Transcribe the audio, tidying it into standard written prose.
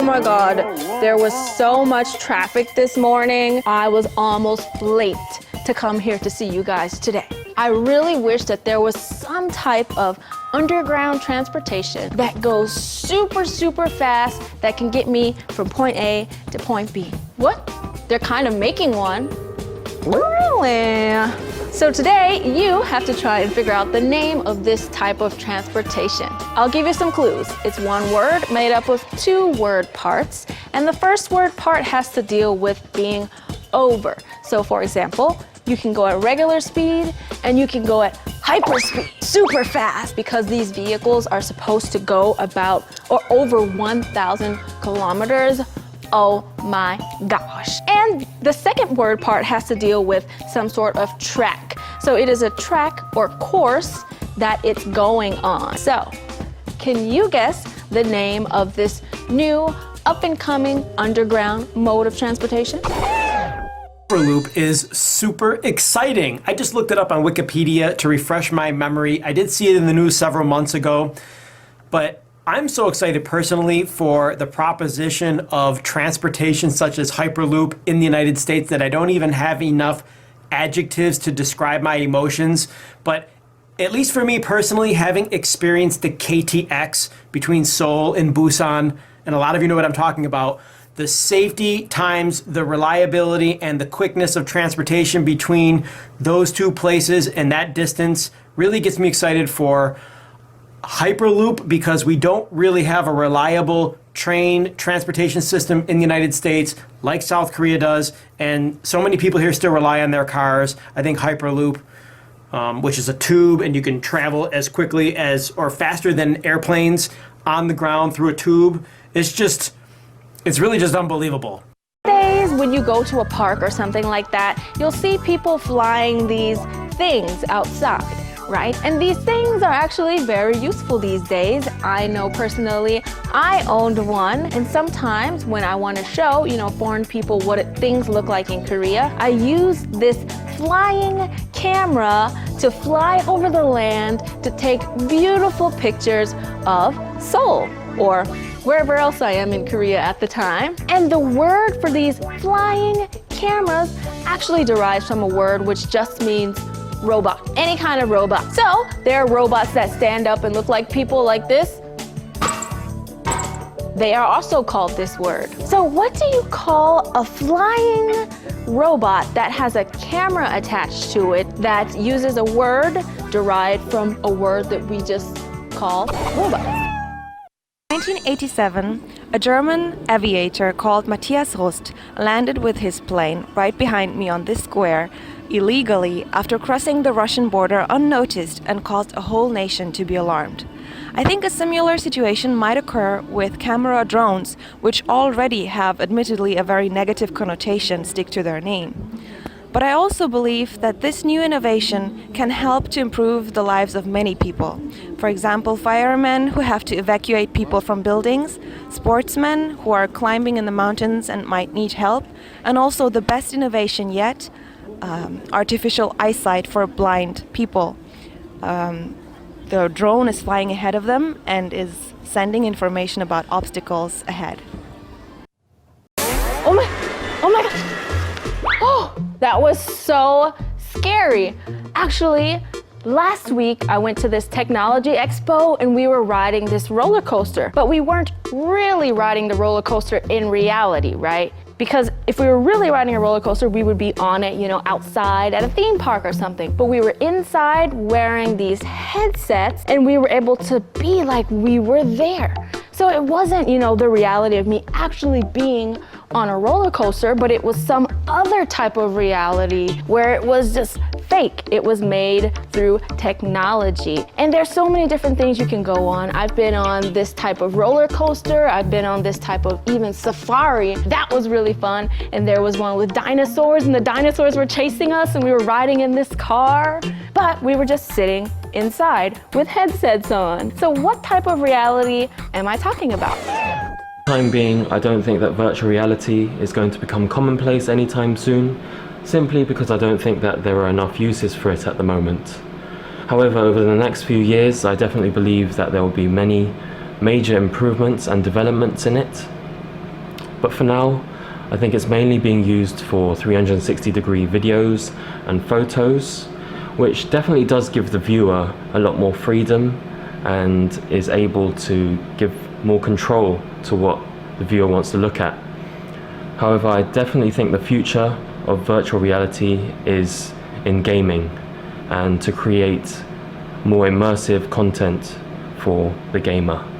Oh my God, there was so much traffic this morning. I was almost late to come here to see you guys today. I really wish that there was some type of underground transportation that goes super, super fast that can get me from point A to point B. What? They're kind of making one. Really? So today, you have to try and figure out the name of this type of transportation. I'll give you some clues. It's one word made up of two word parts, and the first word part has to deal with being over. So for example, you can go at regular speed and you can go at hyperspeed, super fast, because these vehicles are supposed to go about or over 1,000 kilometers. Oh my gosh. And the second word part has to deal with some sort of track. So it is a track or course that it's going on. So can you guess the name of this new up-and-coming underground mode of transportation? Hyperloop is super exciting. I just looked it up on Wikipedia to refresh my memory. I did see it in the news several months ago, but I'm so excited personally for the proposition of transportation such as Hyperloop in the United States that I don't even have enough adjectives to describe my emotions. But at least for me personally, having experienced the KTX between Seoul and Busan, and a lot of you know what I'm talking about, the safety times the reliability and the quickness of transportation between those two places and that distance really gets me excited for Hyperloop, because we don't really have a reliable train transportation system in the United States like South Korea does, and so many people here still rely on their cars. I think Hyperloop, which is a tube and you can travel as quickly as or faster than airplanes on the ground through a tube, it's really just unbelievable. Days when you go to a park or something like that, you'll see people flying these things outside, right? And these things are actually very useful these days. I know personally, I owned one, and sometimes when I want to show, foreign people what things look like in Korea, I use this flying camera to fly over the land to take beautiful pictures of Seoul or wherever else I am in Korea at the time. And the word for these flying cameras actually derives from a word which just means robot, any kind of robot. So there are robots that stand up and look like people like this. They are also called this word. So what do you call a flying robot that has a camera attached to it that uses a word derived from a word that we just call robot? In 1987, a German aviator called Matthias Rust landed with his plane right behind me on this square illegally after crossing the Russian border unnoticed and caused a whole nation to be alarmed. I think a similar situation might occur with camera drones, which already have admittedly a very negative connotation stick to their name. But I also believe that this new innovation can help to improve the lives of many people. For example, firemen who have to evacuate people from buildings, sportsmen who are climbing in the mountains and might need help, and also the best innovation yet, artificial eyesight for blind people. The drone is flying ahead of them and is sending information about obstacles ahead. Oh my gosh. Oh, that was so scary. Actually, last week I went to this technology expo and we were riding this roller coaster, but we weren't really riding the roller coaster in reality, right? Because if we were really riding a roller coaster, we would be on it, outside at a theme park or something. But we were inside wearing these headsets and we were able to be like we were there. So it wasn't, the reality of me actually being on a roller coaster, but it was some other type of reality where it was just fake. It was made through technology. And there's so many different things you can go on. I've been on this type of roller coaster. I've been on this type of even safari. That was really fun. And there was one with dinosaurs, and the dinosaurs were chasing us and we were riding in this car. But we were just sitting inside with headsets on. So what type of reality am I talking about? Time being, I don't think that virtual reality is going to become commonplace anytime soon, simply because I don't think that there are enough uses for it at the moment. However, over the next few years, I definitely believe that there will be many major improvements and developments in it. But for now, I think it's mainly being used for 360-degree videos and photos, which definitely does give the viewer a lot more freedom and is able to give more control to what the viewer wants to look at. However, I definitely think the future of virtual reality is in gaming and to create more immersive content for the gamer.